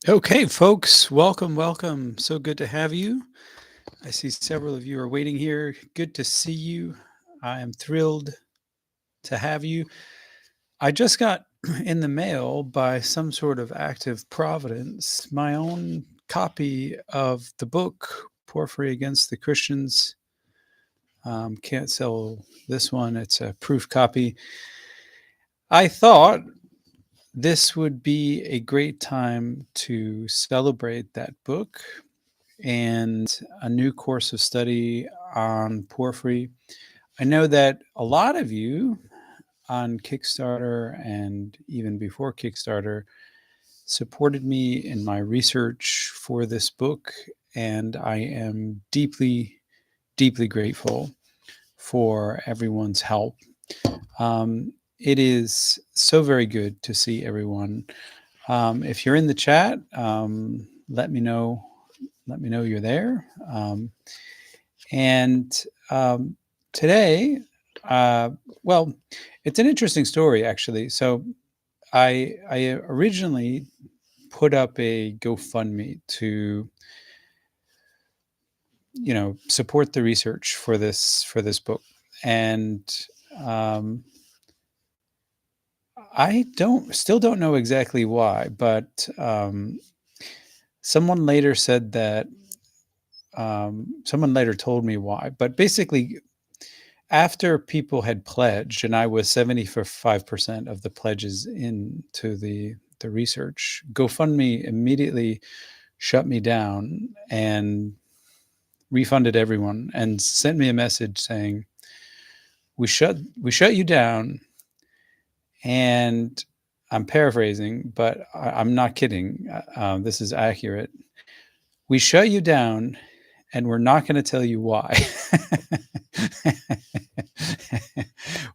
Okay, folks, welcome, welcome. So good to have you. I see several of you are waiting here. Good to see you. I am thrilled to have you. I just got in the mail by some sort of act of providence my own copy of the book, Porphyry Against the Christians. Can't sell this one, it's a proof copy. I thought this would be a great time to celebrate that book and a new course of study on Porphyry. I know that a lot of you on Kickstarter and even before Kickstarter supported me in my research for this book, and I am deeply, deeply grateful for everyone's help. It is so very good to see everyone. If you're in the chat, let me know. Let me know you're there. And today, uh, well, it's an interesting story actually. So I originally put up a GoFundMe to support the research for this book, and um, I don't know exactly why, but someone later said that someone later told me why. But basically, after people had pledged, and I was 75% of the pledges into the research, GoFundMe immediately shut me down and refunded everyone and sent me a message saying, we shut you down, and I'm paraphrasing, but I'm not kidding. This is accurate. We shut you down, and we're not going to tell you why.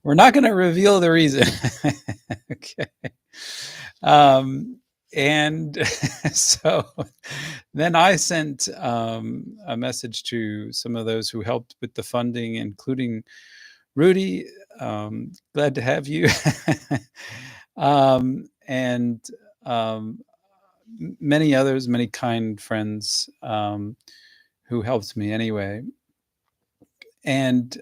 We're not going to reveal the reason. Okay. And so then I sent a message to some of those who helped with the funding, including Rudy. Glad to have you. And many others, many kind friends who helped me anyway. And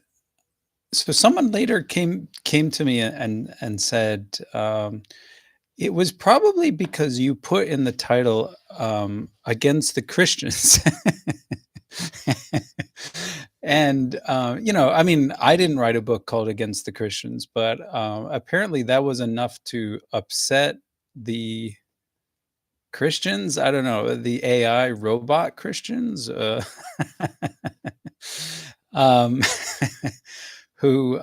so someone later came to me and said, it was probably because you put in the title against the Christians. And I mean, I didn't write a book called Against the Christians, but apparently that was enough to upset the Christians. I don't know, the AI robot Christians, um, who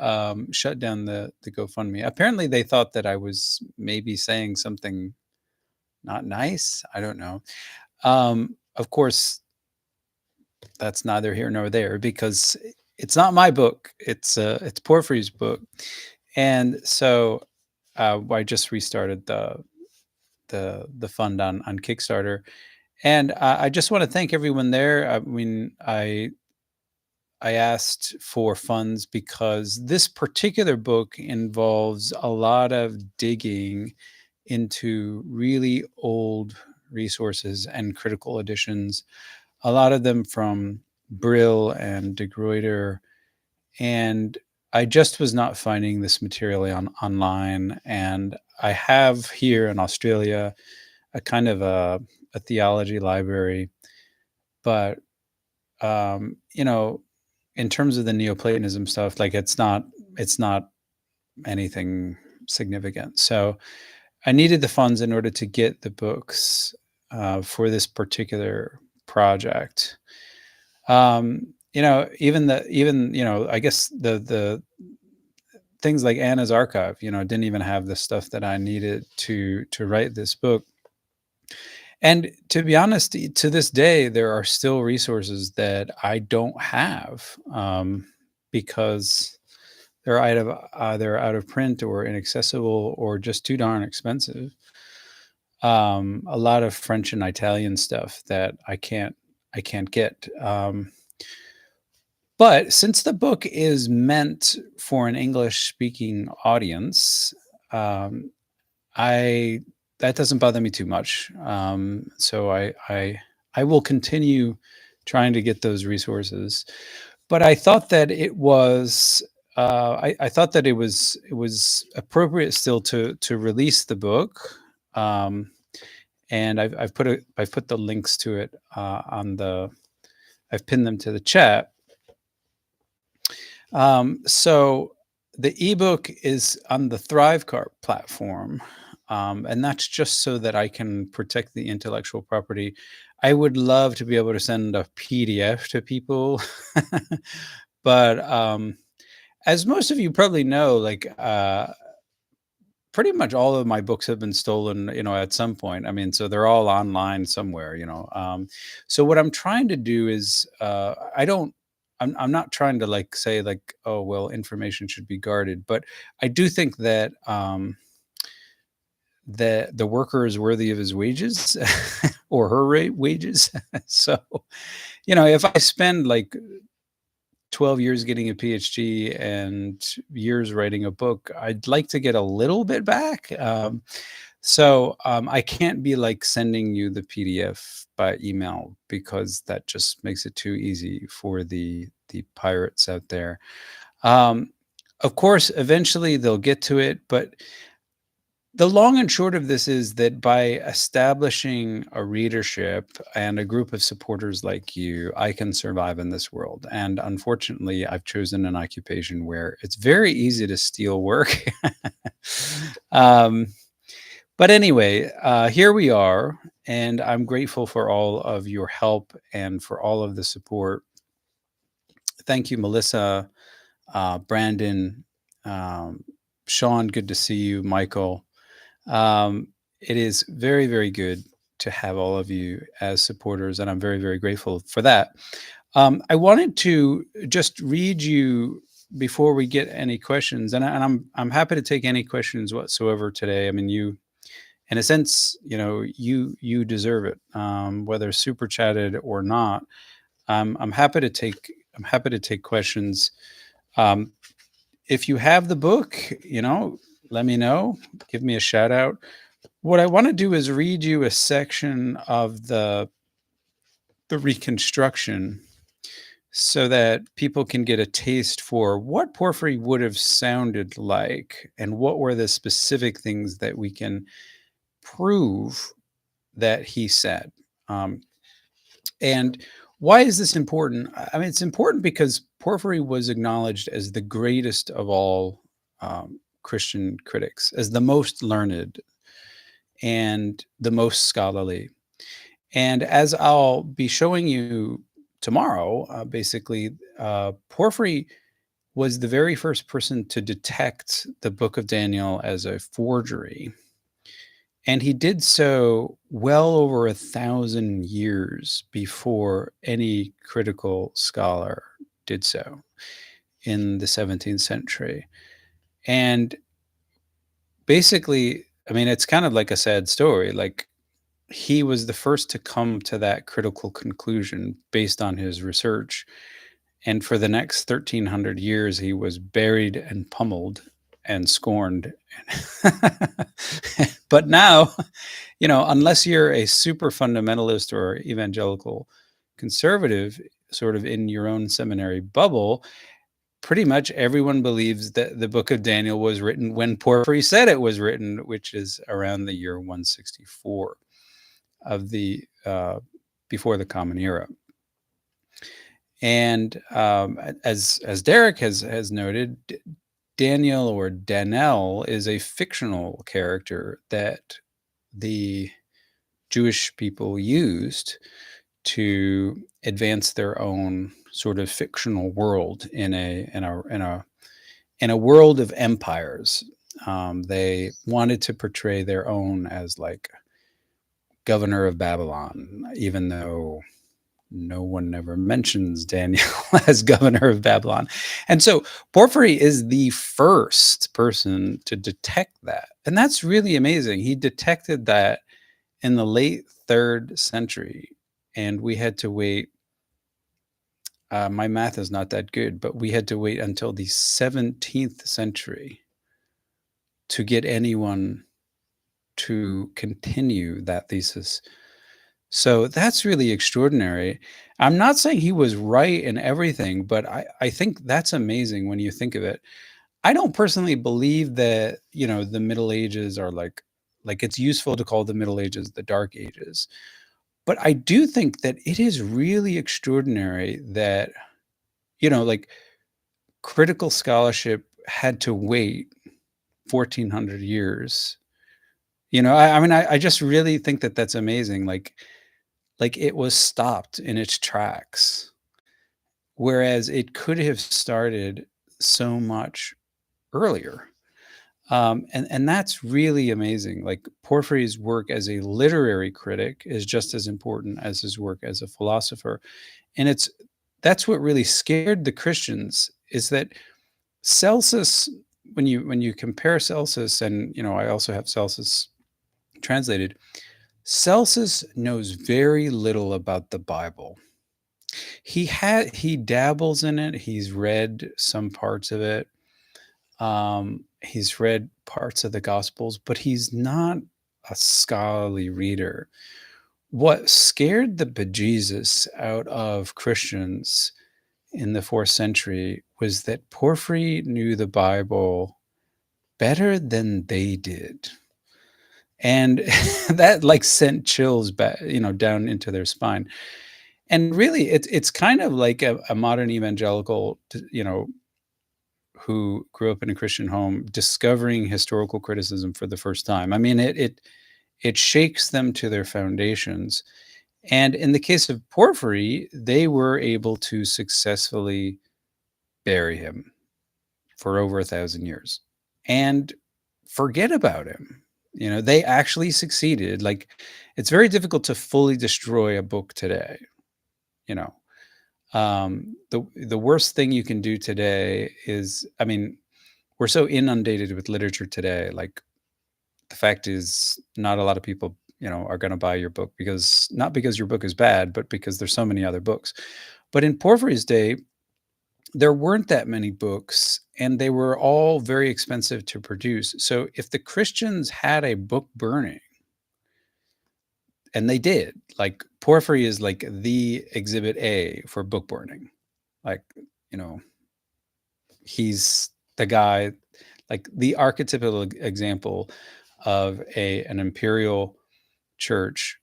shut down the GoFundMe. Apparently, they thought that I was maybe saying something not nice. I don't know. Of course, that's neither here nor there because it's not my book. It's Porphyry's book, and so I just restarted the fund on Kickstarter, and I just want to thank everyone there. I mean, I asked for funds because this particular book involves a lot of digging into really old resources and critical editions, a lot of them from Brill and De Gruyter. And I just was not finding this material online. And I have here in Australia a kind of a theology library, but you know, in terms of the Neoplatonism stuff, like it's not anything significant. So I needed the funds in order to get the books for this particular project. I guess the things like Anna's archive, didn't even have the stuff that I needed to write this book. And to be honest, to this day, there are still resources that I don't have because they're either out of print or inaccessible or just too darn expensive. A lot of French and Italian stuff that I can't get. But since the book is meant for an English speaking audience, um, I that doesn't bother me too much. So I will continue trying to get those resources. But I thought that it was I thought that it was appropriate still to release the book. Um, and I've put the links to it on the I've pinned them to the chat. So the ebook is on the Thrivecart platform, and that's just so that I can protect the intellectual property. I would love to be able to send a PDF to people, but as most of you probably know, like pretty much all of my books have been stolen, at some point. I mean, so they're all online somewhere, so what I'm trying to do is I don't I'm not trying to like say like, oh well, information should be guarded, but I do think that that the worker is worthy of his wages or her wages. So, if I spend like 12 years getting a PhD and years writing a book, I'd like to get a little bit back. So I can't be like sending you the PDF by email because that just makes it too easy for the pirates out there. Um, of course, eventually they'll get to it, but the long and short of this is that by establishing a readership and a group of supporters like you, I can survive in this world. And unfortunately, I've chosen an occupation where it's very easy to steal work. um, but anyway, here we are, and I'm grateful for all of your help and for all of the support. Thank you, Melissa, Brandon, Sean, good to see you, Michael. It is very, very good to have all of you as supporters, and I'm very, very grateful for that. I wanted to just read you before we get any questions, and I'm happy to take any questions whatsoever today. I mean, in a sense, you deserve it, whether super chatted or not. I'm happy to take questions. Um, if you have the book, let me know. Give me a shout out. What I want to do is read you a section of the reconstruction so that people can get a taste for what Porphyry would have sounded like and what were the specific things that we can prove that he said. And why is this important? I mean, it's important because Porphyry was acknowledged as the greatest of all Christian critics, as the most learned and the most scholarly. And as I'll be showing you tomorrow, basically, Porphyry was the very first person to detect the book of Daniel as a forgery. And he did so well over 1,000 years before any critical scholar did so in the 17th century. And basically, I mean, it's kind of like a sad story. Like, he was the first to come to that critical conclusion based on his research. And for the next 1,300 years, he was buried and pummeled and scorned. But now, unless you're a super fundamentalist or evangelical conservative, sort of in your own seminary bubble, pretty much everyone believes that the book of Daniel was written when Porphyry said it was written, which is around the year 164 of the before the Common Era. And as Derek has noted, Daniel or Danel is a fictional character that the Jewish people used to advance their own sort of fictional world in a world of empires. They wanted to portray their own as like governor of Babylon, even though no one ever mentions Daniel as governor of Babylon. And so Porphyry is the first person to detect that. And that's really amazing. He detected that in the late 3rd century. And we had to wait. My math is not that good, but we had to wait until the 17th century to get anyone to continue that thesis. So that's really extraordinary. I'm not saying he was right in everything, but I think that's amazing when you think of it. I don't personally believe that, the Middle Ages are like it's useful to call the Middle Ages the Dark Ages. But I do think that it is really extraordinary that, like critical scholarship had to wait 1400 years. I mean, I just really think that that's amazing. Like it was stopped in its tracks, whereas it could have started so much earlier. And that's really amazing. Like Porphyry's work as a literary critic is just as important as his work as a philosopher. And that's what really scared the Christians, is that Celsus, when you compare Celsus, and I also have Celsus translated, Celsus knows very little about the Bible. He dabbles in it. He's read some parts of it. He's read parts of the Gospels, but he's not a scholarly reader. What scared the bejesus out of Christians in the 4th century was that Porphyry knew the Bible better than they did. And that like sent chills back, down into their spine. And really, it's kind of like a modern evangelical, who grew up in a Christian home, discovering historical criticism for the first time. I mean, it shakes them to their foundations. And in the case of Porphyry, they were able to successfully bury him for over 1,000 years and forget about him. They actually succeeded. Like, it's very difficult to fully destroy a book today. You know, the worst thing you can do today is, I mean, we're so inundated with literature today. Like, the fact is, not a lot of people, are going to buy your book, because not because your book is bad, but because there's so many other books. But in Porphyry's day, there weren't that many books, and they were all very expensive to produce. So if the Christians had a book burning, and they did, like Porphyry is like the exhibit A for book burning. Like, you know, he's the guy, like the archetypical example of an imperial church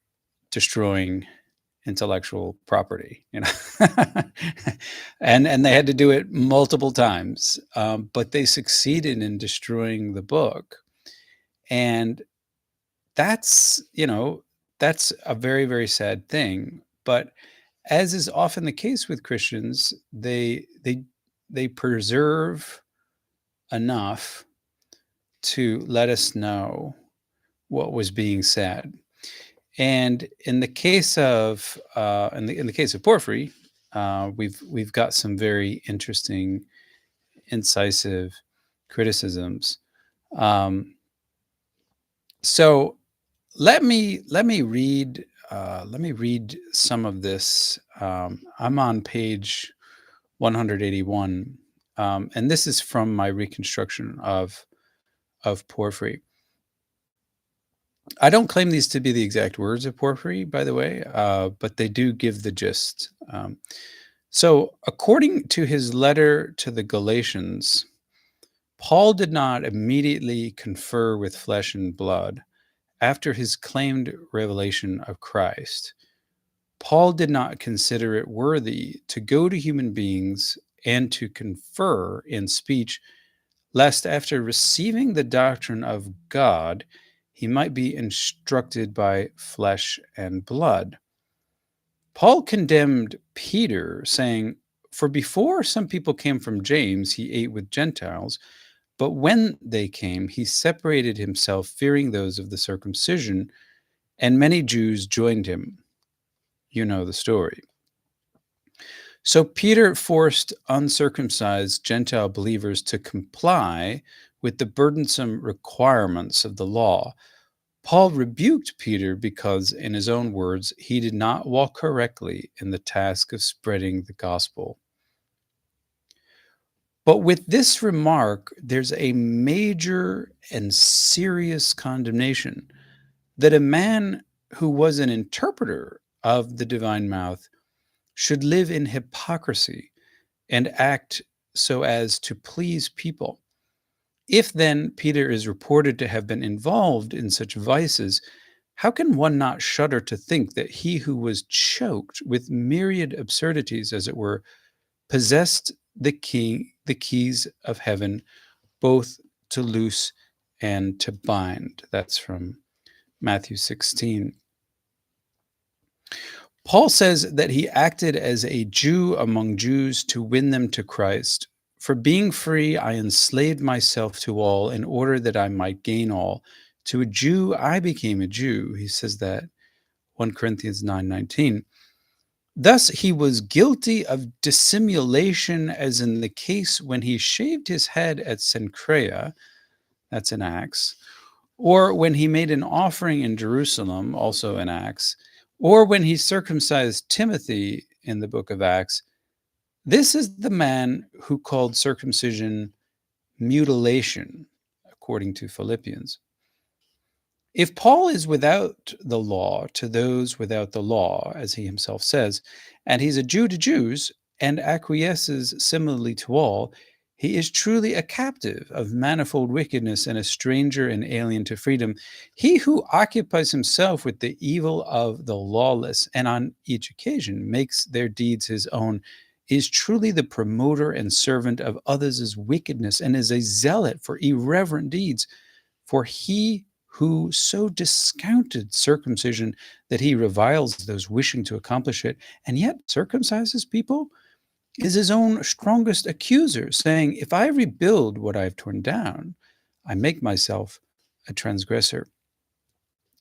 destroying intellectual property, and they had to do it multiple times, but they succeeded in destroying the book. And that's, that's a very, very sad thing. But as is often the case with Christians, they preserve enough to let us know what was being said. And in the case of in the case of Porphyry, we've got some very interesting, incisive criticisms. So let me read some of this. I'm on page 181, and this is from my reconstruction of Porphyry. I don't claim these to be the exact words of Porphyry, by the way, but they do give the gist. So, according to his letter to the Galatians, Paul did not immediately confer with flesh and blood after his claimed revelation of Christ. Paul did not consider it worthy to go to human beings and to confer in speech, lest after receiving the doctrine of God, he might be instructed by flesh and blood. Paul condemned Peter, saying, "For before some people came from James, he ate with Gentiles, but when they came, he separated himself, fearing those of the circumcision, and many Jews joined him." You know the story. So Peter forced uncircumcised Gentile believers to comply with the burdensome requirements of the law. Paul rebuked Peter because, in his own words, he did not walk correctly in the task of spreading the gospel. But with this remark, there's a major and serious condemnation. that a man who was an interpreter of the divine mouth should live in hypocrisy and act so as to please people. If then Peter is reported to have been involved in such vices, how can one not shudder to think that he who was choked with myriad absurdities, as it were, possessed the keys of heaven, both to loose and to bind? That's from Matthew 16. Paul says that he acted as a Jew among Jews to win them to Christ. For being free, I enslaved myself to all in order that I might gain all. To a Jew, I became a Jew. He says that 1 Corinthians 9:19. Thus, he was guilty of dissimulation, as in the case when he shaved his head at Cenchrea, that's in Acts, or when he made an offering in Jerusalem, also in Acts, or when he circumcised Timothy in the book of Acts. This is the man who called circumcision mutilation, according to Philippians. If Paul is without the law to those without the law, as he himself says, and he's a Jew to Jews and acquiesces similarly to all, he is truly a captive of manifold wickedness and a stranger and alien to freedom. He who occupies himself with the evil of the lawless and on each occasion makes their deeds his own is truly the promoter and servant of others' wickedness and is a zealot for irreverent deeds. For he who so discounted circumcision that he reviles those wishing to accomplish it, and yet circumcises people, is his own strongest accuser, saying, if I rebuild what I have torn down, I make myself a transgressor.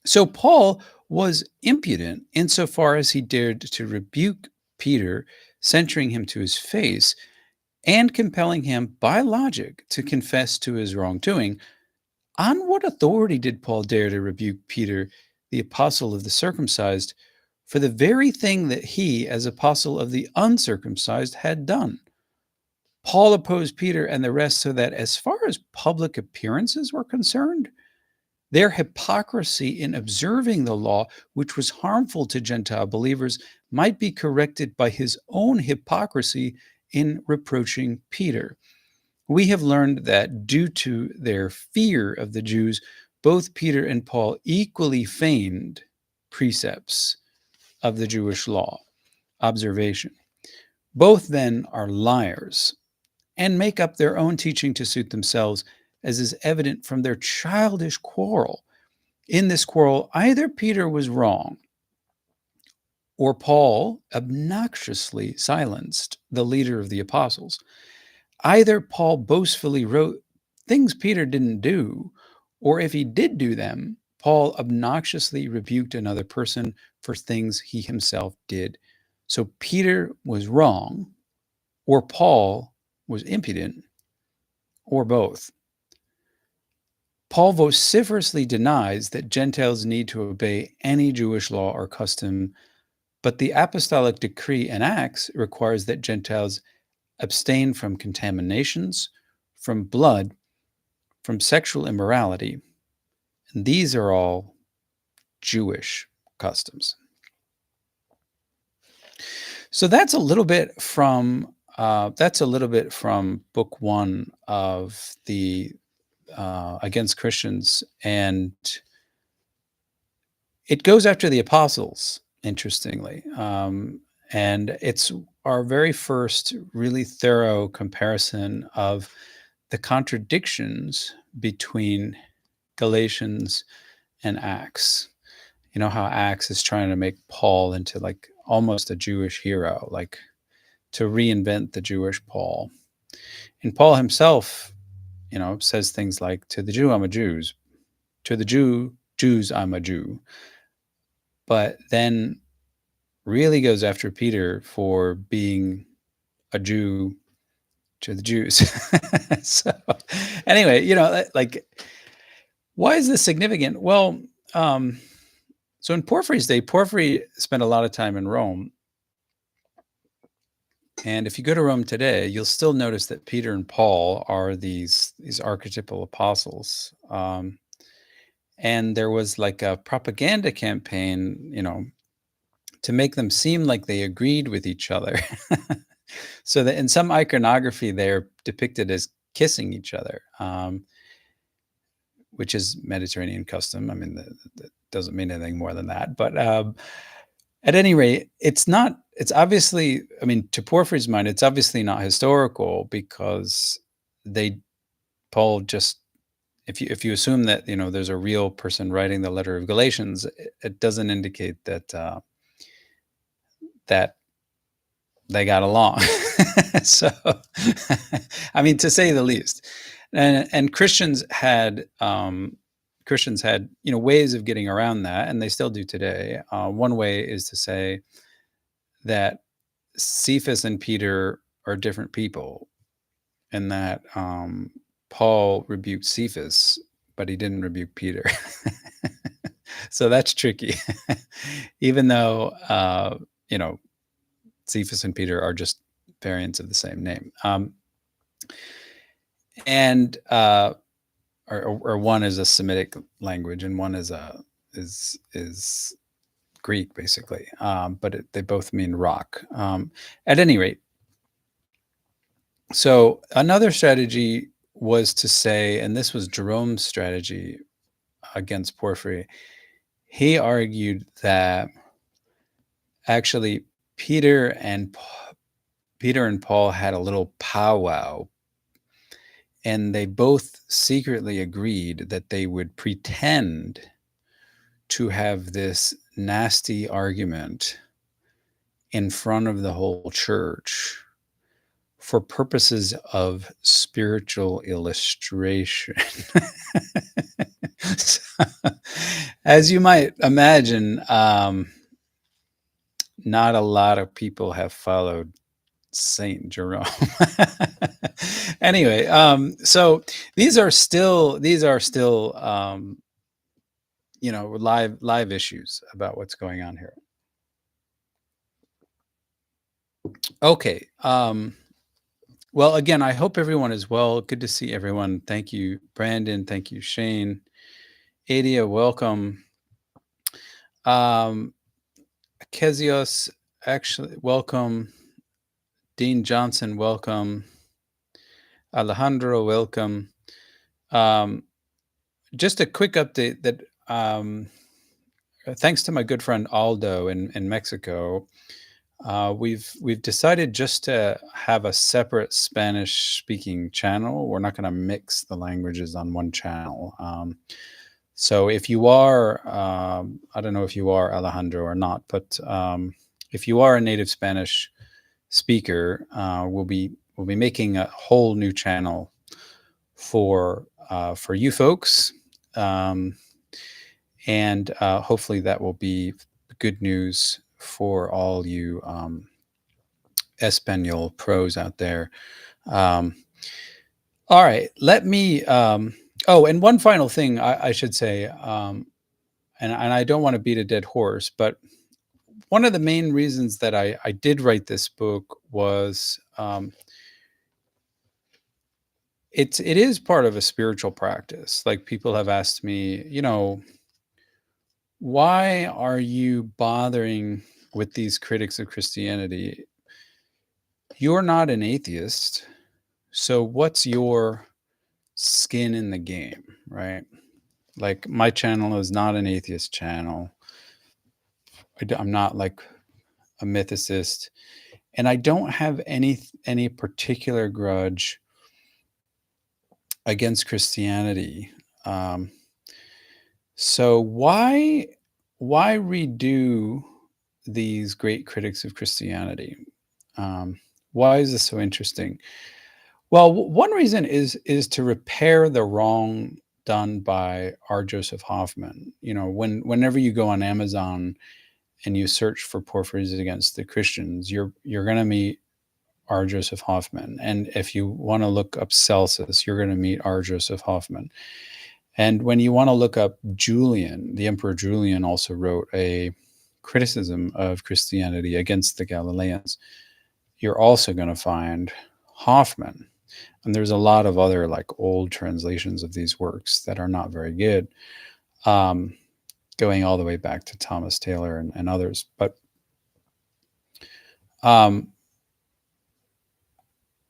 So Paul was impudent insofar as he dared to rebuke Peter, censuring him to his face, and compelling him by logic to confess to his wrongdoing. On what authority did Paul dare to rebuke Peter, the apostle of the circumcised, for the very thing that he, as apostle of the uncircumcised, had done? Paul opposed Peter and the rest so that, as far as public appearances were concerned, their hypocrisy in observing the law, which was harmful to Gentile believers, might be corrected by his own hypocrisy in reproaching Peter. We have learned that due to their fear of the Jews, both Peter and Paul equally feigned precepts of the Jewish law, observation. Both then are liars and make up their own teaching to suit themselves, as is evident from their childish quarrel. In this quarrel, either Peter was wrong or Paul obnoxiously silenced the leader of the apostles. Either Paul boastfully wrote things Peter didn't do, or if he did do them, Paul obnoxiously rebuked another person for things he himself did. So Peter was wrong, or Paul was impudent, or both. Paul vociferously denies that Gentiles need to obey any Jewish law or custom, but the apostolic decree in Acts requires that Gentiles abstain from contaminations, from blood, from sexual immorality. And these are all Jewish customs. So that's a little bit from book one of the Against Christians, and it goes after the apostles, interestingly, and it's our very first really thorough comparison of the contradictions between Galatians and Acts. You know how Acts is trying to make Paul into like almost a Jewish hero, like to reinvent the Jewish Paul. And Paul himself, says things like, to the Jew, I'm a Jew. To the Jews, I'm a Jew. But then really goes after Peter for being a Jew to the Jews. So anyway, like, why is this significant? Well, so in Porphyry's day, Porphyry spent a lot of time in Rome. And if you go to Rome today, you'll still notice that Peter and Paul are these archetypal apostles. and there was like a propaganda campaign, to make them seem like they agreed with each other. So that in some iconography, they're depicted as kissing each other, which is Mediterranean custom. I mean, that doesn't mean anything more than that. But at any rate, it's obviously, I mean, to Porphyry's mind, it's obviously not historical because they, Paul just, if you assume that, there's a real person writing the letter of Galatians, it doesn't indicate that they got along. So, I mean, to say the least. And Christians had, ways of getting around that, and they still do today. One way is to say that Cephas and Peter are different people, and that Paul rebuked Cephas, but he didn't rebuke Peter. So that's tricky. Even though, Cephas and Peter are just variants of the same name. And or one is a Semitic language and one is Greek, basically. But they both mean rock. At any rate, so another strategy was to say, and this was Jerome's strategy against Porphyry. He argued that actually Peter and Paul had a little powwow, and they both secretly agreed that they would pretend to have this nasty argument in front of the whole church for purposes of spiritual illustration. So, as you might imagine, not a lot of people have followed Saint Jerome. Anyway, so these are still live issues about what's going on here. Okay. Well, again, I hope everyone is well. Good to see everyone. Thank you, Brandon. Thank you, Shane. Adia, welcome. Kezios, actually, welcome. Dean Johnson, welcome. Alejandro, welcome. Just a quick update that thanks to my good friend Aldo in Mexico, we've decided just to have a separate Spanish-speaking channel. We're not going to mix the languages on one channel. So if you are, I don't know if you are Alejandro or not, but if you are a native Spanish speaker, we'll be making a whole new channel for you folks, and hopefully that will be good news for all you Espanol pros out there. All right, let me. Oh, and one final thing I should say, and I don't want to beat a dead horse, but one of the main reasons that I did write this book was it is part of a spiritual practice. Like, people have asked me, why are you bothering with these critics of Christianity? You're not an atheist, so what's your skin in the game, right? Like, my channel is not an atheist channel. I'm not like a mythicist, and I don't have any particular grudge against Christianity. So why redo these great critics of Christianity? Why is this so interesting? Well, one reason is to repair the wrong done by R. Joseph Hoffman. Whenever you go on Amazon and you search for Porphyries against the Christians, you're going to meet R. Joseph Hoffman. And if you want to look up Celsus, you're going to meet R. Joseph Hoffman. And when you want to look up Julian, the Emperor Julian also wrote a criticism of Christianity against the Galileans. You're also going to find Hoffman. And there's a lot of other like old translations of these works that are not very good. um, going all the way back to Thomas Taylor and others. But um,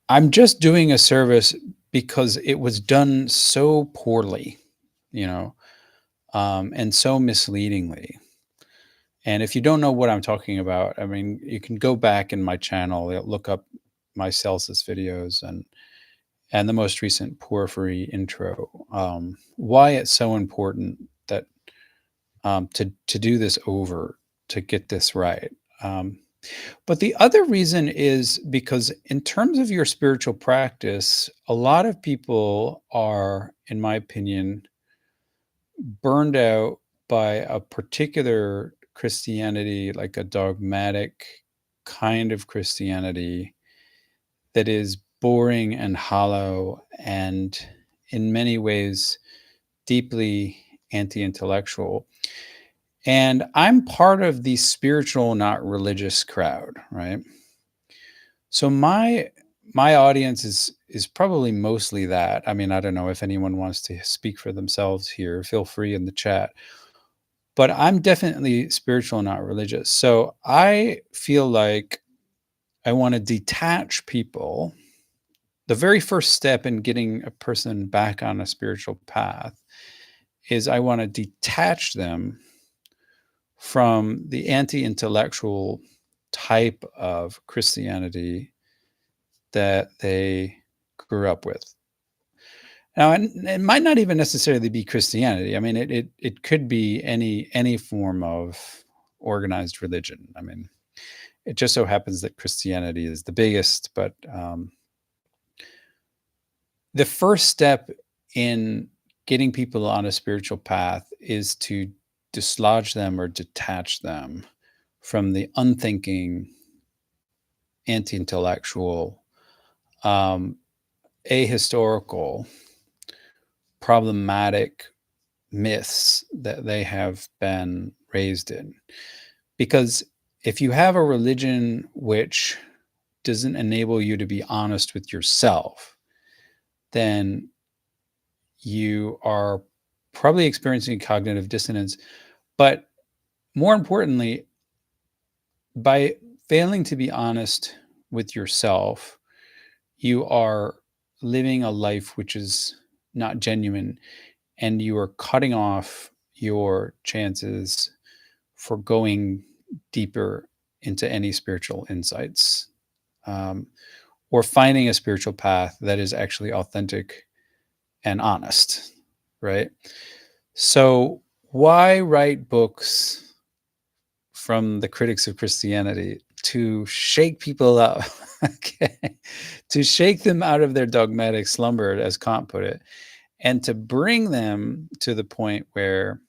I'm just doing a service because it was done so poorly, you know, and so misleadingly. And if you don't know what I'm talking about, I mean, you can go back in my channel, look up my Celsus videos and the most recent Porphyry intro. Why it's so important that to do this over, to get this right. Um, but the other reason is because in terms of your spiritual practice, a lot of people are, in my opinion, burned out by a particular Christianity, like a dogmatic kind of Christianity that is boring and hollow and in many ways deeply anti-intellectual. And I'm part of the spiritual, not religious crowd, right? So my audience is probably mostly that. I mean, I don't know if anyone wants to speak for themselves here. Feel free in the chat. But I'm definitely spiritual, not religious. So I feel like I want to detach people. The very first step in getting a person back on a spiritual path is I want to detach them from the anti-intellectual type of Christianity that they grew up with. Now, it might not even necessarily be Christianity. I mean, it could be any form of organized religion. I mean, it just so happens that Christianity is the biggest, but the first step in getting people on a spiritual path is to dislodge them or detach them from the unthinking, anti-intellectual, um, ahistorical, problematic myths that they have been raised in. Because if you have a religion which doesn't enable you to be honest with yourself, then you are probably experiencing cognitive dissonance. But more importantly, by failing to be honest with yourself, you are living a life which is not genuine, and you are cutting off your chances for going deeper into any spiritual insights, um, or finding a spiritual path that is actually authentic and honest, right? So, why write books from the critics of Christianity? To shake people up, okay? To shake them out of their dogmatic slumber, as Kant put it, and to bring them to the point where,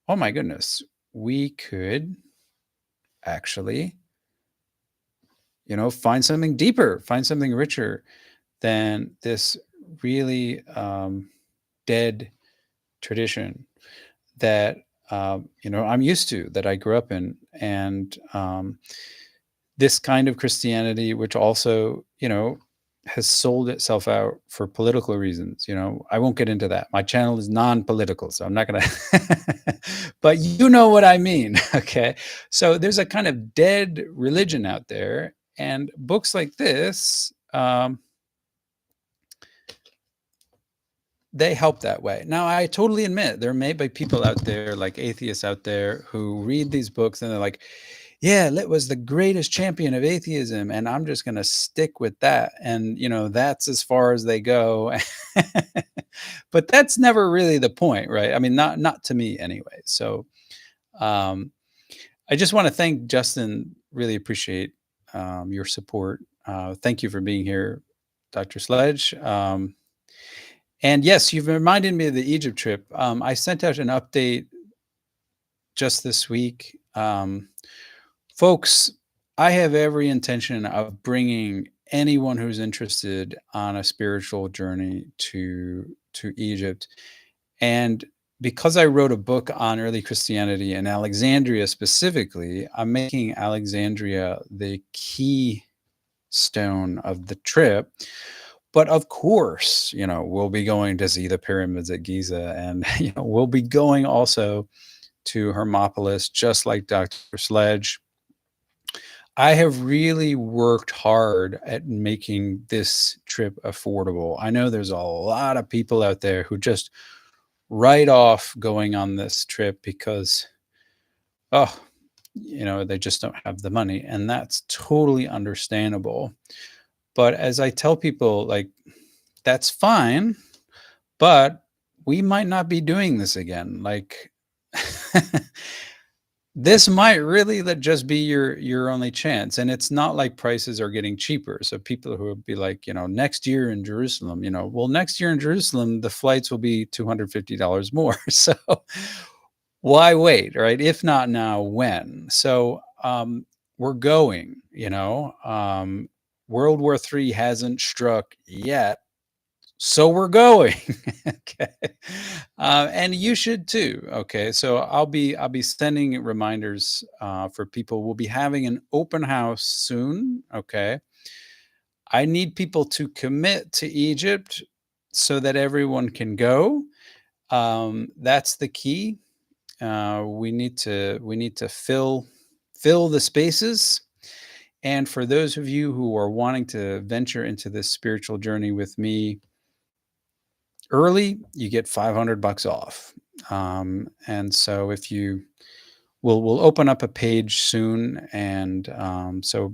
oh my goodness, we could actually, find something deeper, find something richer than this really dead tradition that I'm used to, that I grew up in, and this kind of Christianity, which also has sold itself out for political reasons. I won't get into that. My channel is non-political, so I'm not gonna. But you know what I mean, okay? So there's a kind of dead religion out there, and books like this. They help that way. Now, I totally admit there may be people out there, like atheists out there, who read these books and they're like, yeah, Lit was the greatest champion of atheism, and I'm just going to stick with that. And, that's as far as they go. But that's never really the point, right? I mean, not to me anyway. So um, I just want to thank Justin. Really appreciate your support. Thank you for being here, Dr. Sledge. And yes, you've reminded me of the Egypt trip. I sent out an update just this week. Folks, I have every intention of bringing anyone who's interested on a spiritual journey to Egypt. And because I wrote a book on early Christianity and Alexandria specifically, I'm making Alexandria the key stone of the trip. But of course, we'll be going to see the pyramids at Giza, and we'll be going also to Hermopolis, just like Dr. Sledge. I have really worked hard at making this trip affordable. I know there's a lot of people out there who just write off going on this trip because, oh, they just don't have the money. And that's totally understandable. But as I tell people, like, that's fine, but we might not be doing this again. Like, this might really just be your only chance, and it's not like prices are getting cheaper. So people who would be like, next year in Jerusalem, well, next year in Jerusalem, the flights will be $250 more. So why wait, right? If not now, when? So we're going. World War III hasn't struck yet, so we're going. Okay. And you should too. Okay. So I'll be sending reminders for people. We'll be having an open house soon. Okay. I need people to commit to Egypt so that everyone can go. That's the key. We need to fill the spaces. And for those of you who are wanting to venture into this spiritual journey with me early, you get $500 off. And so if you we'll open up a page soon, and so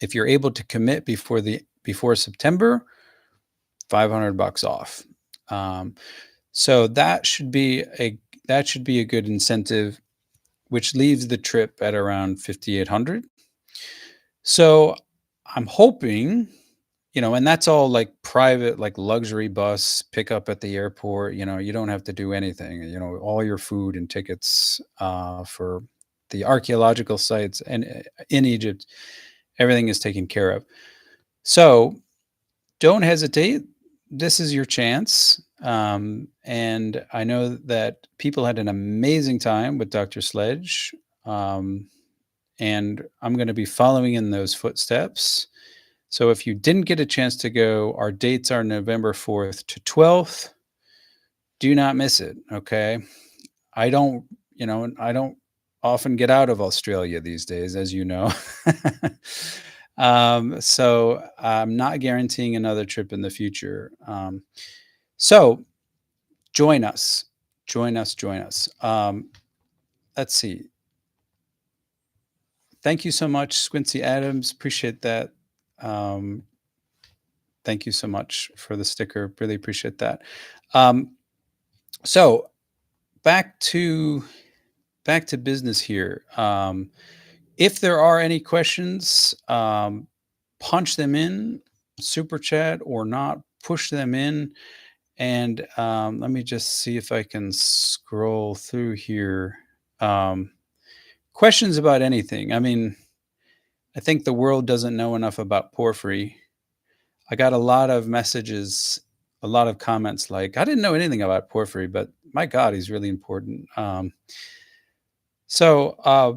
if you're able to commit before September, $500 off. So that should be a good incentive, which leaves the trip at around 5,800. So I'm hoping, and that's all like private, like luxury bus pickup at the airport. You don't have to do anything. All your food and tickets for the archaeological sites and in Egypt, everything is taken care of. So don't hesitate. This is your chance. And I know that people had an amazing time with Dr. Sledge. And I'm going to be following in those footsteps. So if you didn't get a chance to go, our dates are November 4th to 12th. Do not miss it. Okay. I don't often get out of Australia these days, as you know. So I'm not guaranteeing another trip in the future. So join us, join us, join us. Let's see. Thank you so much, Squincy Adams. Appreciate that. Um, Thank you so much for the sticker. Really appreciate that. So back to business here. If there are any questions, punch them in, super chat or not, push them in. And let me just see if I can scroll through here. Questions about anything. I mean, I think the world doesn't know enough about Porphyry. I got a lot of messages, a lot of comments like, I didn't know anything about Porphyry, but my God, he's really important. So,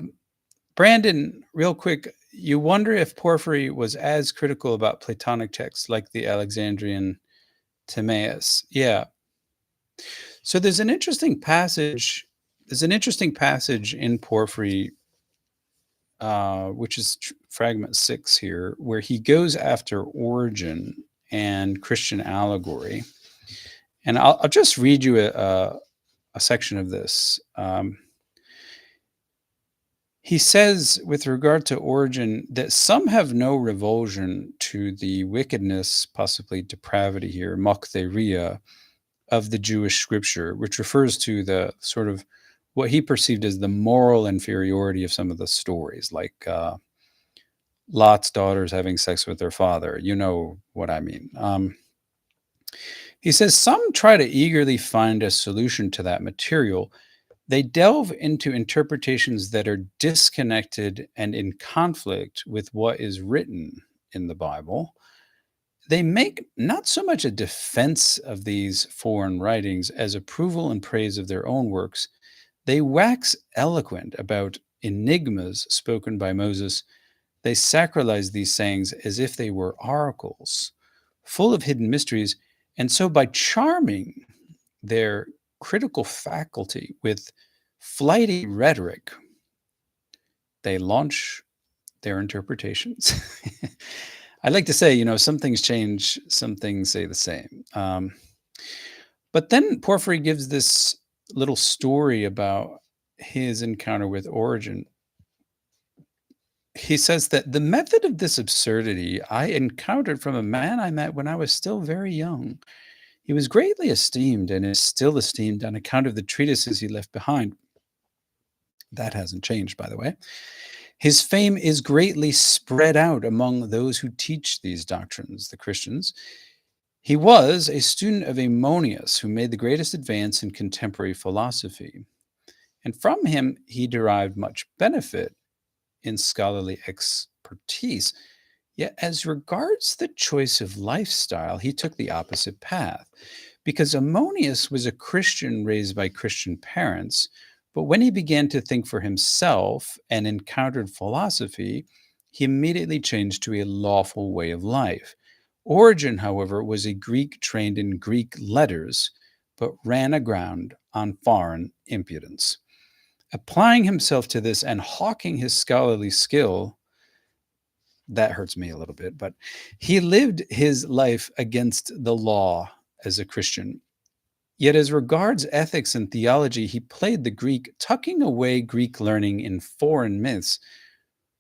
Brandon, real quick, you wonder if Porphyry was as critical about Platonic texts like the Alexandrian Timaeus. Yeah. So there's an interesting passage. There's an interesting passage in Porphyry, which is fragment 6 here, where he goes after Origen and Christian allegory. And I'll just read you a section of this. He says, with regard to Origen, that some have no revulsion to the wickedness, possibly depravity here, maktheria, of the Jewish scripture, which refers to the sort of what he perceived as the moral inferiority of some of the stories, like Lot's daughters having sex with their father. You know what I mean. He says some try to eagerly find a solution to that material. They delve into interpretations that are disconnected and in conflict with what is written in the Bible. They make not so much a defense of these foreign writings as approval and praise of their own works. They wax eloquent about enigmas spoken by Moses. They sacralize these sayings as if they were oracles. full of hidden mysteries. And so, by charming their critical faculty with flighty rhetoric, they launch their interpretations. I like to say, some things change, some things stay the same. But then Porphyry gives this little story about his encounter with Origen. He says that the method of this absurdity I encountered from a man I met when I was still very young. He was greatly esteemed and is still esteemed on account of the treatises he left behind. That hasn't changed, by the way. His fame is greatly spread out among those who teach these doctrines, the Christians. He was a student of Ammonius, who made the greatest advance in contemporary philosophy, and from him he derived much benefit in scholarly expertise. Yet, as regards the choice of lifestyle, he took the opposite path, because Ammonius was a Christian raised by Christian parents, but when he began to think for himself and encountered philosophy, he immediately changed to a lawful way of life. Origen, however, was a Greek trained in Greek letters, but ran aground on foreign impudence. Applying himself to this and hawking his scholarly skill, that hurts me a little bit, but he lived his life against the law as a Christian. Yet, as regards ethics and theology, he played the Greek, tucking away Greek learning in foreign myths.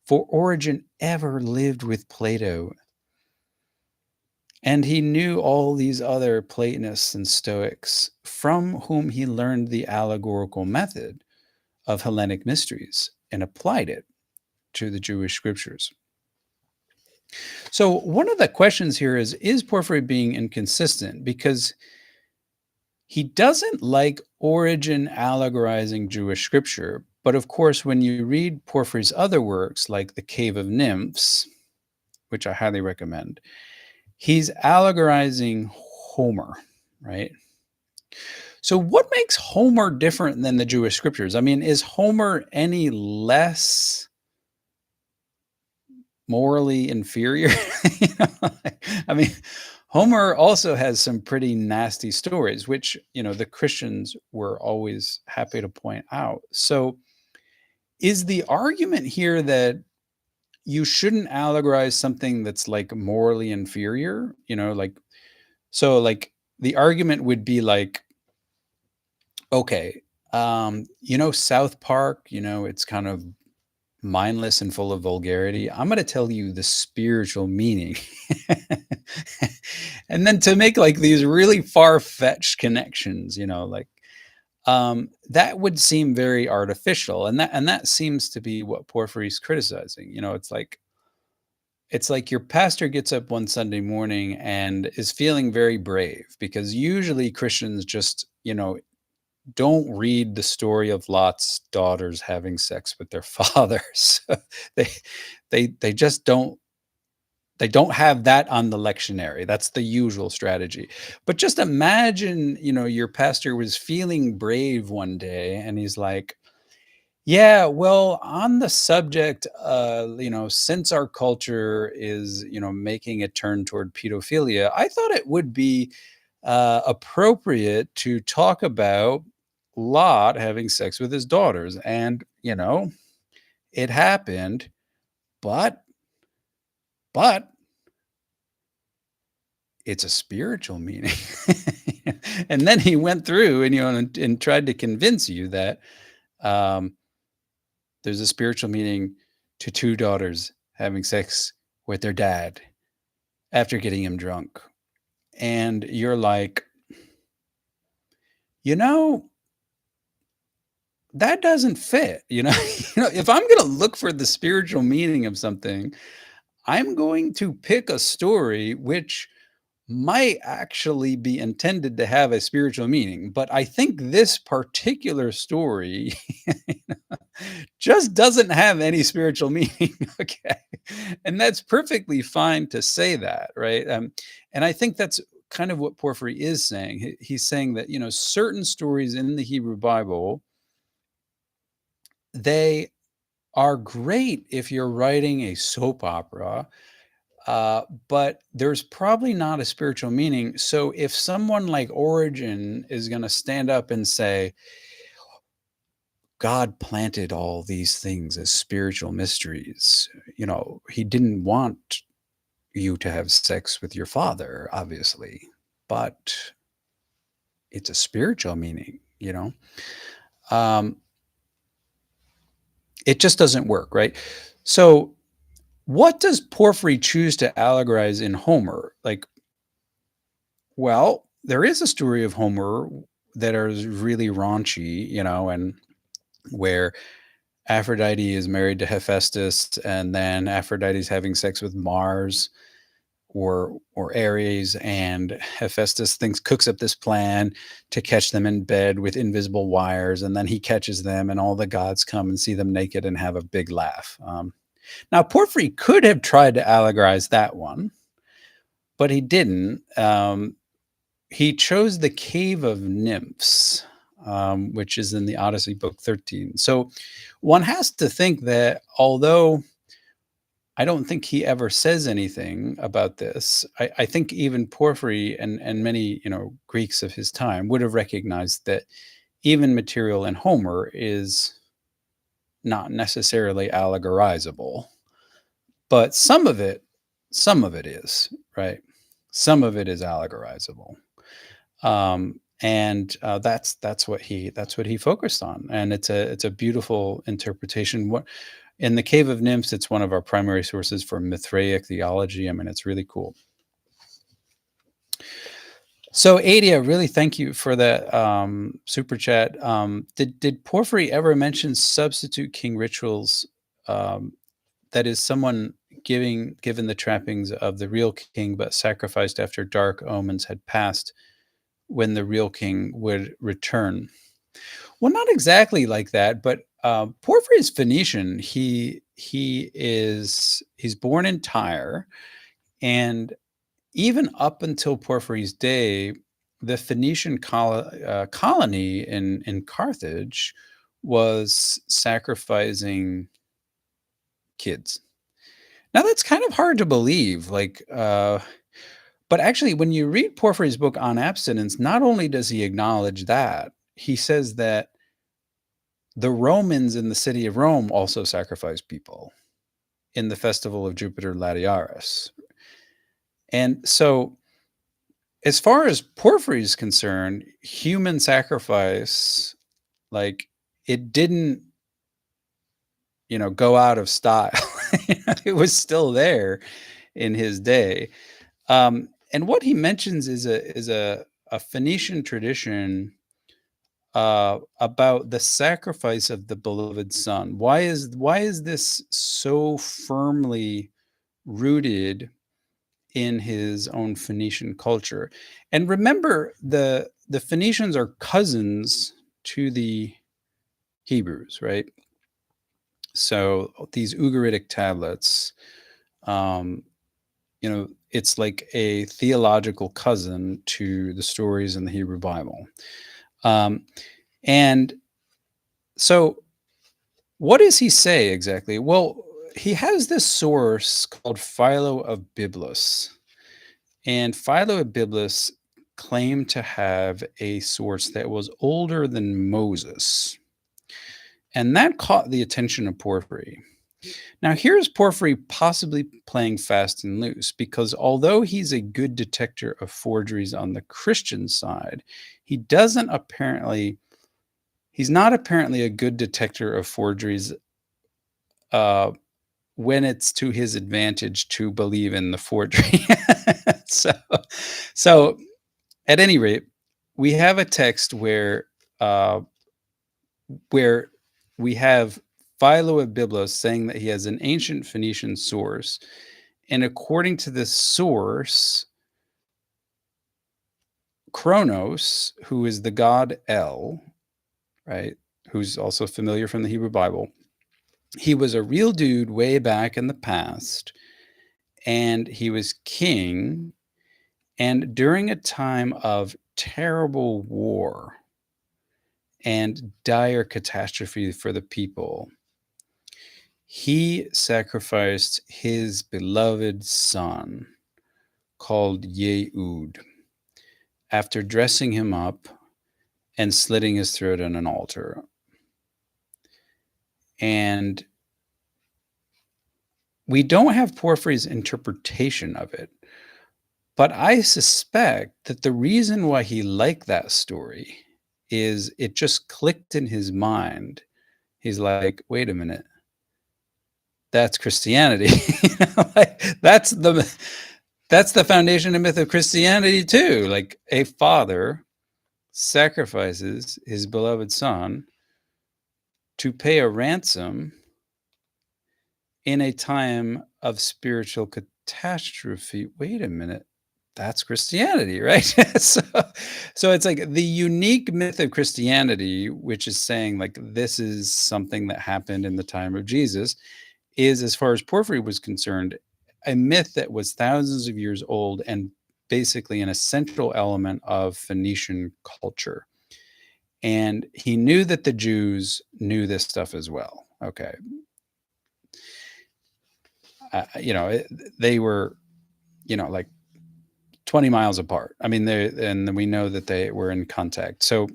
For Origen ever lived with Plato, and he knew all these other Platonists and Stoics, from whom he learned the allegorical method of Hellenic mysteries and applied it to the Jewish scriptures. So, one of the questions here is Porphyry being inconsistent? Because he doesn't like Origen allegorizing Jewish scripture. But of course, when you read Porphyry's other works, like The Cave of Nymphs, which I highly recommend, he's allegorizing Homer, right? So, what makes Homer different than the Jewish scriptures? I mean, is Homer any less morally inferior? You know, I mean, Homer also has some pretty nasty stories, which, the Christians were always happy to point out. So, is the argument here that you shouldn't allegorize something that's like morally inferior? Like the argument would be like, okay, South Park, it's kind of mindless and full of vulgarity. I'm going to tell you the spiritual meaning. And then to make like these really far-fetched connections, that would seem very artificial. And that seems to be what Porphyry's criticizing. It's like your pastor gets up one Sunday morning and is feeling very brave, because usually Christians just, don't read the story of Lot's daughters having sex with their fathers. they they just don't have that on the lectionary. That's the usual strategy. But just imagine, your pastor was feeling brave one day and he's like, yeah, well, on the subject, since our culture is, making a turn toward pedophilia, I thought it would be appropriate to talk about Lot having sex with his daughters. And, it happened, but, but it's a spiritual meaning. And then he went through and tried to convince you that um, there's a spiritual meaning to two daughters having sex with their dad after getting him drunk. And you're like, you know, that doesn't fit. If I'm going to look for the spiritual meaning of something, I'm going to pick a story which might actually be intended to have a spiritual meaning. But I think this particular story just doesn't have any spiritual meaning. Okay. And that's perfectly fine to say that, right? And I think that's kind of what Porphyry is saying. He's saying that, certain stories in the Hebrew Bible, they are great if you're writing a soap opera, but there's probably not a spiritual meaning. So if someone like Origen is going to stand up and say, God planted all these things as spiritual mysteries, he didn't want you to have sex with your father, obviously, but it's a spiritual meaning. Um, it just doesn't work, right? So, what does Porphyry choose to allegorize in Homer? Like, well, there is a story of Homer that is really raunchy, and where Aphrodite is married to Hephaestus, and then Aphrodite's having sex with Mars or Ares, and Hephaestus cooks up this plan to catch them in bed with invisible wires, and then he catches them, and all the gods come and see them naked and have a big laugh. Now, Porphyry could have tried to allegorize that one, but he didn't. He chose the Cave of Nymphs, which is in the Odyssey, Book 13. So one has to think that although I don't think he ever says anything about this, I think even Porphyry and many Greeks of his time would have recognized that even material in Homer is not necessarily allegorizable, but some of it is, right? Some of it is allegorizable. And that's what he focused on, and it's a beautiful interpretation. What in the Cave of Nymphs, it's one of our primary sources for Mithraic theology. I mean, it's really cool. So, Adia, really thank you for that super chat. Did Porphyry ever mention substitute king rituals? That is, someone given the trappings of the real king, but sacrificed after dark omens had passed, when the real king would return. Well, not exactly like that, but Porphyry is Phoenician. He's born in Tyre, and even up until Porphyry's day, the Phoenician colony in Carthage was sacrificing kids. Now that's kind of hard to believe, but actually, when you read Porphyry's book on abstinence, not only does he acknowledge that, he says that the Romans in the city of Rome also sacrificed people in the festival of Jupiter Latiaris. And so, as far as Porphyry is concerned, human sacrifice, like, it didn't, go out of style. It was still there in his day. And what he mentions is a Phoenician tradition about the sacrifice of the beloved son. Why is this so firmly rooted in his own Phoenician culture? And remember, the Phoenicians are cousins to the Hebrews, right? So these Ugaritic tablets, um, it's like a theological cousin to the stories in the Hebrew Bible. And so what does he say exactly? Well, he has this source called Philo of Byblos. And Philo of Byblos claimed to have a source that was older than Moses. And that caught the attention of Porphyry. Now, here's Porphyry possibly playing fast and loose, because although he's a good detector of forgeries on the Christian side, he's not apparently a good detector of forgeries when it's to his advantage to believe in the forgery. so at any rate, we have a text where we have Philo of Byblos saying that he has an ancient Phoenician source, and according to this source, Kronos, who is the god El, right, who's also familiar from the Hebrew Bible, he was a real dude way back in the past, and he was king, and during a time of terrible war and dire catastrophe for the people, He sacrificed his beloved son called Yehud after dressing him up and slitting his throat on an altar. And we don't have Porphyry's interpretation of it, but I suspect that the reason why he liked that story is it just clicked in his mind. He's like, wait a minute, that's Christianity. Like, that's the foundation and myth of Christianity too. Like, a father sacrifices his beloved son to pay a ransom in a time of spiritual catastrophe. Wait a minute. That's Christianity, right? So it's like the unique myth of Christianity, which is saying like this is something that happened in the time of Jesus, is, as far as Porphyry was concerned, a myth that was thousands of years old and basically an essential element of Phoenician culture. And he knew that the Jews knew this stuff as well. Okay. They were, like 20 miles apart. I mean, and we know that they were in contact. So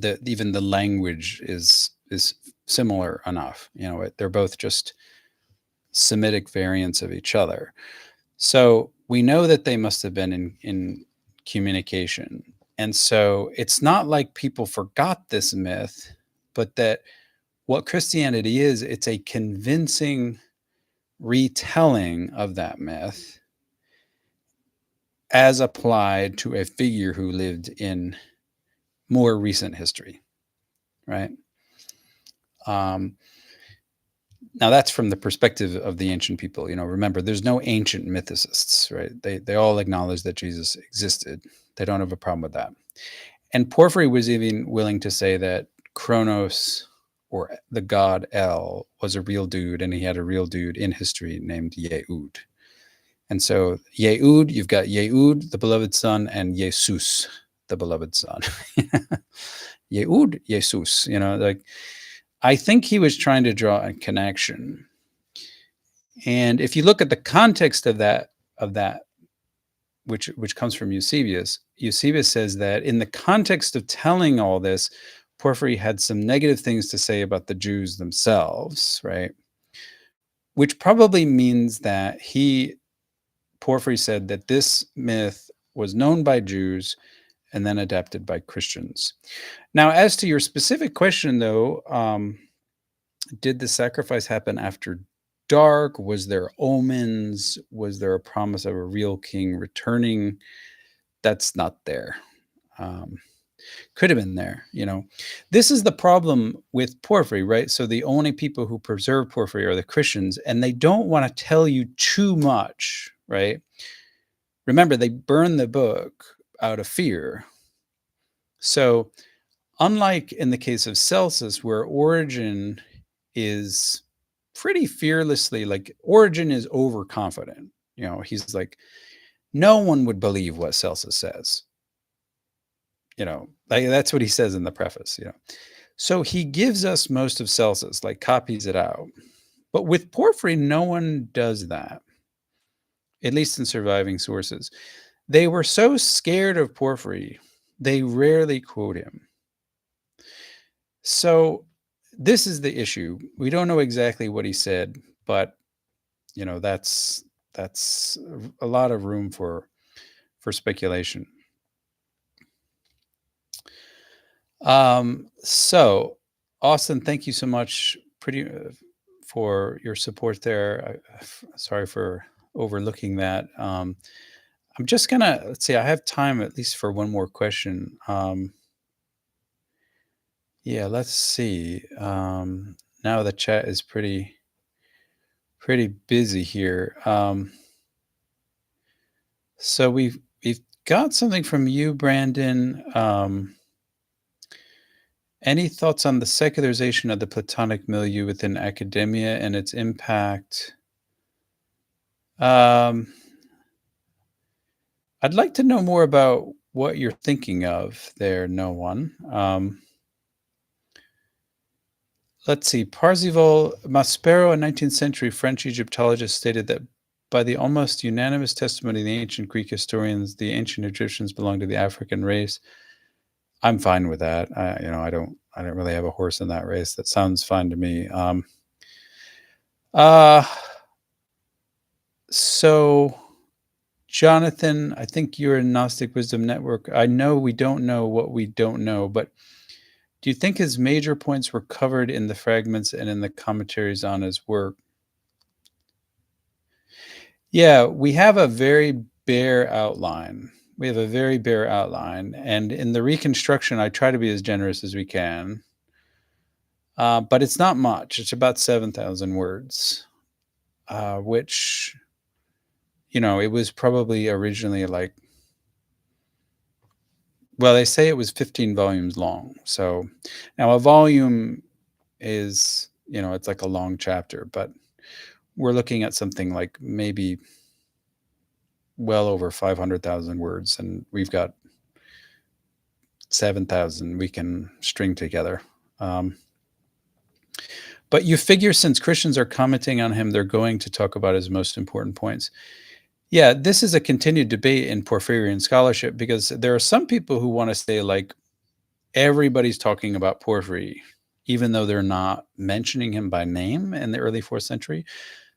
even the language is similar enough. They're both just Semitic variants of each other. So we know that they must have been in communication. And so it's not like people forgot this myth, but that what Christianity is, it's a convincing retelling of that myth as applied to a figure who lived in more recent history, right? Now that's from the perspective of the ancient people. Remember, there's no ancient mythicists, right? They all acknowledge that Jesus existed. They don't have a problem with that. And Porphyry was even willing to say that Kronos, or the god El, was a real dude, and he had a real dude in history named Yehud. And so Yehud, you've got Yehud, the beloved son, and Jesus, the beloved son. Yehud, Jesus, like, I think he was trying to draw a connection. And if you look at the context of that, which comes from Eusebius says that in the context of telling all this, Porphyry had some negative things to say about the Jews themselves, right? Which probably means that Porphyry said that this myth was known by Jews and then adapted by Christians. Now, as to your specific question, though, did the sacrifice happen after dark? Was there omens? Was there a promise of a real king returning? That's not there. Could have been there. This is the problem with Porphyry, right? So the only people who preserve Porphyry are the Christians, and they don't want to tell you too much, right? Remember, they burn the book out of fear. So unlike in the case of Celsus, where Origen is pretty fearlessly, like, Origen is overconfident. He's like, no one would believe what Celsus says. Like, that's what he says in the preface. So he gives us most of Celsus, like copies it out. But with Porphyry, no one does that, at least in surviving sources. They were so scared of Porphyry, they rarely quote him. So this is the issue. We don't know exactly what he said, but that's a lot of room for speculation. So Austin, thank you so much for your support there. Sorry for overlooking that. I'm just gonna, let's see, I have time at least for one more question. Yeah, let's see. Now the chat is pretty busy here. So we've got something from you, Brandon. Any thoughts on the secularization of the Platonic milieu within academia and its impact? I'd like to know more about what you're thinking of there, no one. Let's see. Parzival Maspero, a 19th century French Egyptologist, stated that by the almost unanimous testimony of the ancient Greek historians, the ancient Egyptians belonged to the African race. I'm fine with that. I don't really have a horse in that race. That sounds fine to me. Uh, so Jonathan, I think you're in Gnostic Wisdom Network. I know we don't know what we don't know, but do you think his major points were covered in the fragments and in the commentaries on his work? Yeah, we have a very bare outline. We have a very bare outline. And in the reconstruction, I try to be as generous as we can. But it's not much. It's about 7,000 words, which, it was probably originally like, well, they say it was 15 volumes long. So now a volume is, it's like a long chapter, but we're looking at something like maybe well over 500,000 words, and we've got 7,000 we can string together. But you figure since Christians are commenting on him, they're going to talk about his most important points. Yeah, this is a continued debate in Porphyrian scholarship because there are some people who want to say, like, everybody's talking about Porphyry, even though they're not mentioning him by name in the early 4th century.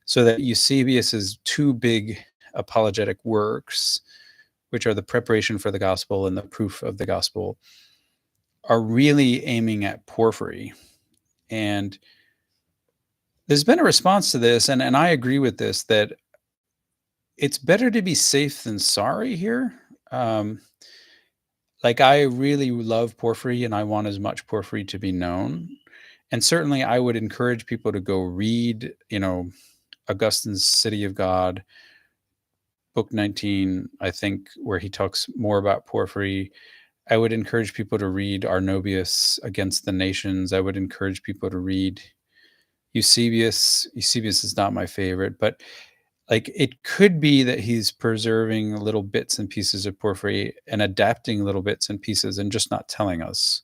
So that Eusebius's two big apologetic works, which are the preparation for the gospel and the proof of the gospel, are really aiming at Porphyry. And there's been a response to this, and I agree with this, that it's better to be safe than sorry here. Like, I really love Porphyry, and I want as much Porphyry to be known. And certainly, I would encourage people to go read, Augustine's City of God, book 19, I think, where he talks more about Porphyry. I would encourage people to read Arnobius Against the Nations. I would encourage people to read Eusebius. Eusebius is not my favorite, but like, it could be that he's preserving little bits and pieces of Porphyry and adapting little bits and pieces and just not telling us.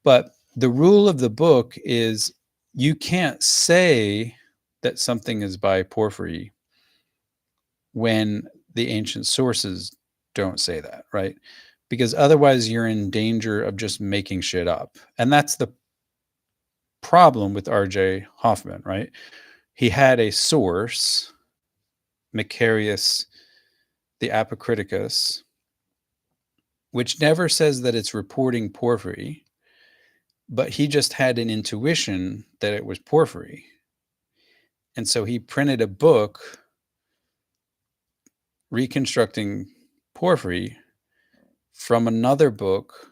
But the rule of the book is you can't say that something is by Porphyry when the ancient sources don't say that, right? Because otherwise you're in danger of just making shit up. And that's the problem with R.J. Hoffman, right? He had a source, Macarius the Apocriticus, which never says that it's reporting Porphyry, but he just had an intuition that it was Porphyry. And so he printed a book reconstructing Porphyry from another book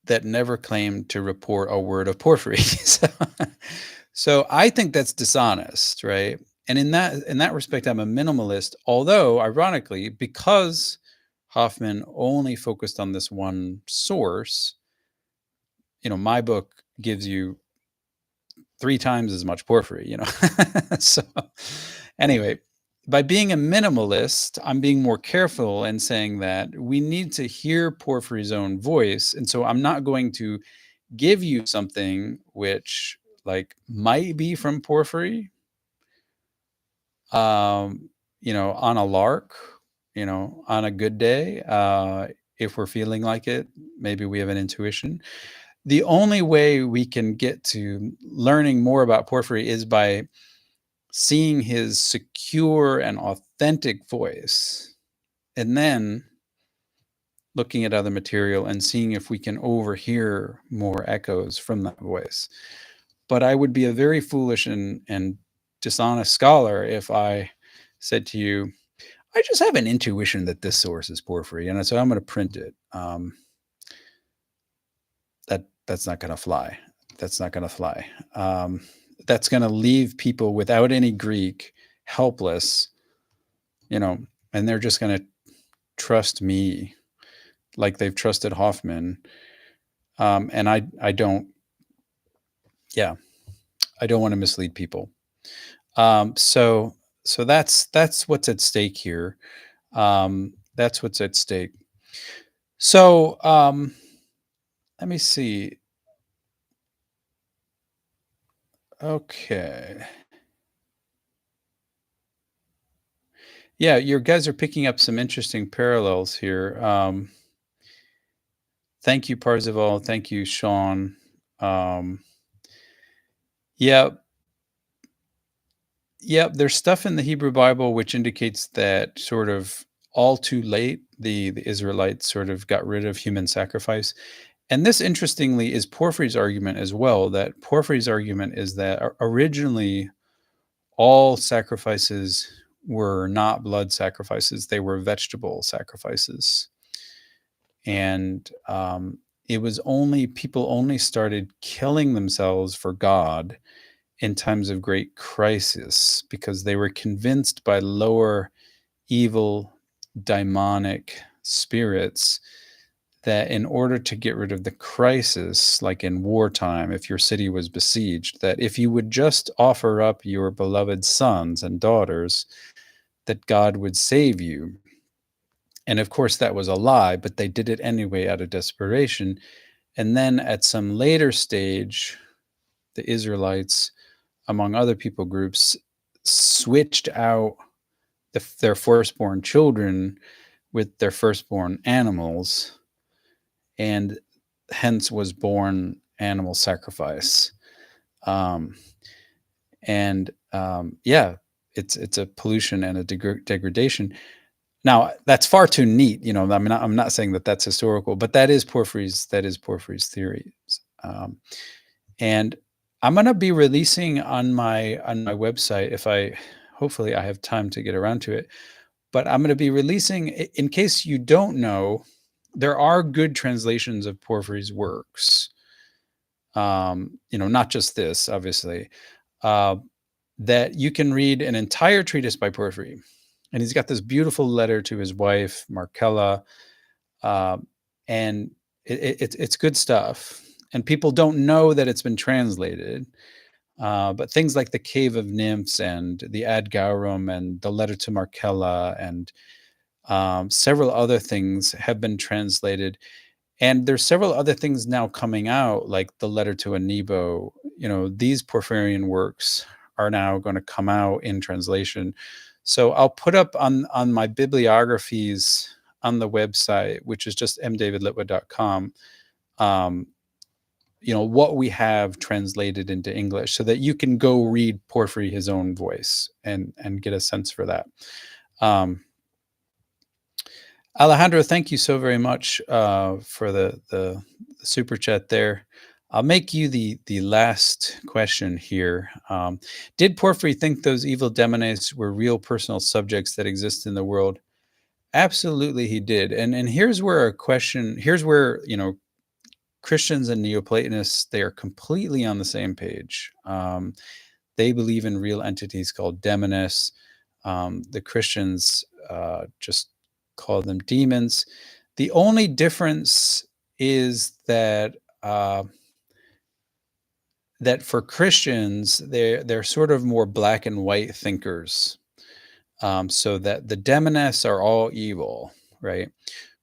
that never claimed to report a word of Porphyry. So I think that's dishonest, right? And in that respect, I'm a minimalist, although ironically, because Hoffman only focused on this one source, my book gives you 3 times as much Porphyry. So anyway, by being a minimalist, I'm being more careful in saying that we need to hear Porphyry's own voice. And so I'm not going to give you something which, like, might be from Porphyry, on a lark, on a good day, if we're feeling like it. Maybe we have an intuition. The only way we can get to learning more about Porphyry is by seeing his secure and authentic voice, and then looking at other material and seeing if we can overhear more echoes from that voice. But I would be a very foolish and dishonest scholar if I said to you, I just have an intuition that this source is Porphyry, and so I'm going to print it. That's not going to fly. That's not going to fly. That's going to leave people without any Greek, helpless, and they're just going to trust me like they've trusted Hoffman. And I don't, yeah, I don't want to mislead people. So that's what's at stake here. That's what's at stake. So let me see. Okay. Yeah, your guys are picking up some interesting parallels here. Thank you, Parzival. Thank you, Sean. Um, yeah, yeah, there's stuff in the Hebrew Bible which indicates that sort of all too late, the Israelites sort of got rid of human sacrifice. And this, interestingly, is Porphyry's argument as well. That Porphyry's argument is that originally all sacrifices were not blood sacrifices; they were vegetable sacrifices, and it was only people only started killing themselves for God in times of great crisis because they were convinced by lower evil demonic spirits that in order to get rid of the crisis, like in wartime, if your city was besieged, that if you would just offer up your beloved sons and daughters, that God would save you. And of course, that was a lie, but they did it anyway out of desperation. And then at some later stage, the Israelites, among other people groups, switched out their firstborn children with their firstborn animals, and hence was born animal sacrifice. Um, yeah, it's a pollution and a degradation. Now that's far too neat, I mean, I'm not saying that that's historical, but that is Porphyry's theory. Um, and I'm going to be releasing on my website, if I hopefully I have time to get around to it, but I'm going to be releasing, in case you don't know, there are good translations of Porphyry's works. Not just this, obviously, uh, that you can read an entire treatise by Porphyry. And he's got this beautiful letter to his wife, Marcella, uh, and it's good stuff. And people don't know that it's been translated. But things like the Cave of Nymphs and the Ad Gaurum and the letter to Marcella and several other things have been translated. And there's several other things now coming out, like the letter to Nebo. These Porphyrian works are now going to come out in translation. So I'll put up on my bibliographies on the website, which is just mdavidlitwa.com, what we have translated into English, so that you can go read Porphyry his own voice and get a sense for that. Alejandro, thank you so very much for the super chat there. I'll make you the last question here. Did Porphyry think those evil demones were real personal subjects that exist in the world? Absolutely, he did. And here's where Christians and Neoplatonists, they are completely on the same page. They believe in real entities called demones. The Christians just call them demons. The only difference is that that for Christians, they're sort of more black and white thinkers. So that the demones are all evil, right?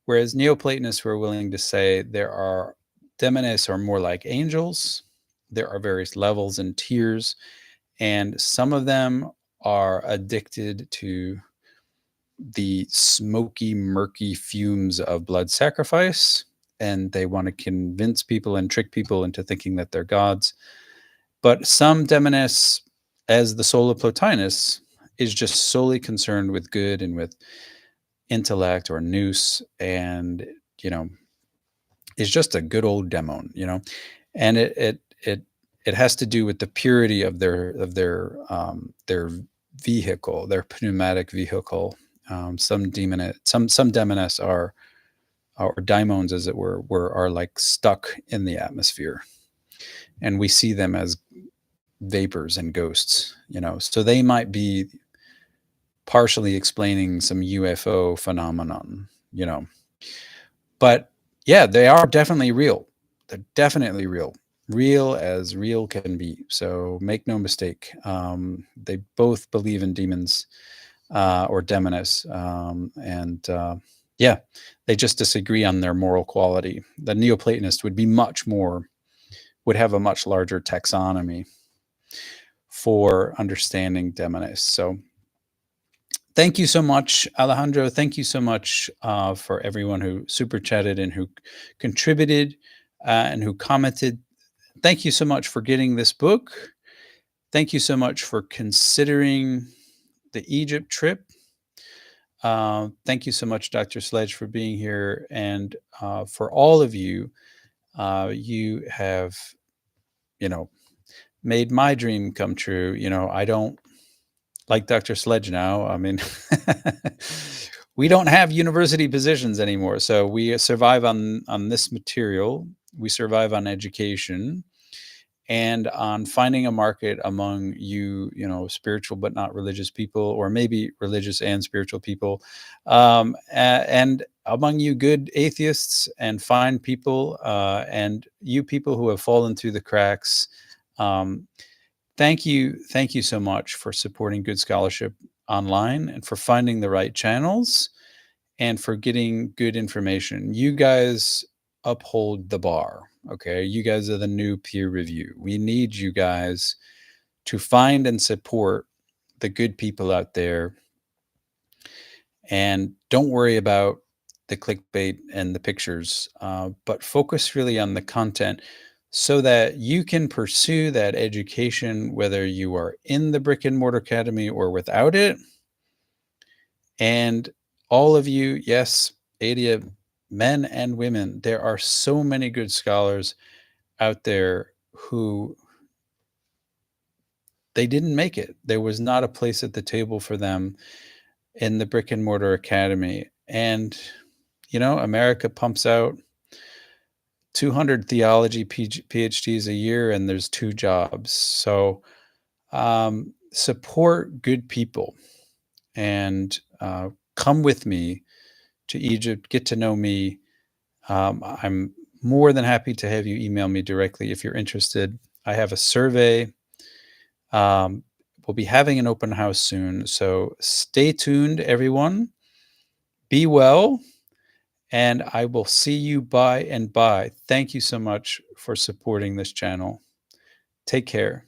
Whereas Neoplatonists were willing to say demones are more like angels. There are various levels and tiers, and some of them are addicted to the smoky, murky fumes of blood sacrifice, and they want to convince people and trick people into thinking that they're gods. But some demonists, as the soul of Plotinus, is just solely concerned with good and with intellect or nous, and is just a good old demon, and it has to do with the purity of their vehicle, their pneumatic vehicle. Some demonists are, or daimons, as it were, are like stuck in the atmosphere, and we see them as vapors and ghosts. So they might be partially explaining some UFO phenomenon. But yeah, they are definitely real. They're definitely real as real can be. So make no mistake. They both believe in demons or demones, and yeah, they just disagree on their moral quality. The Neoplatonist would have a much larger taxonomy. for understanding Demonis. So thank you so much, Alejandro. Thank you so much for everyone who super chatted and who contributed and who commented. Thank you so much for getting this book. Thank you so much for considering the Egypt trip. Thank you so much, Dr. Sledge, for being here. And for all of you, you have, you know, made my dream come true. I don't like Dr. Sledge now. I mean, we don't have university positions anymore. So we survive on this material. We survive on education and on finding a market among spiritual but not religious people, or maybe religious and spiritual people, and among you good atheists and fine people, and you people who have fallen through the cracks. Thank you so much for supporting good scholarship online and for finding the right channels and for getting good information. You guys uphold the bar. Okay. You guys are the new peer review. We need you guys to find and support the good people out there. And don't worry about the clickbait and the pictures, but focus really on the content so that you can pursue that education, whether you are in the brick and mortar academy or without it. And all of you, yes, 80 men and women, there are so many good scholars out there who they didn't make it. There was not a place at the table for them in the brick and mortar academy. And, America pumps out 200 theology PhDs a year, and there's 2 jobs. So support good people and come with me to Egypt, get to know me. I'm more than happy to have you email me directly if you're interested. I have a survey. We'll be having an open house soon. So stay tuned, everyone. Be well. And I will see you by and by. Thank you so much for supporting this channel. Take care.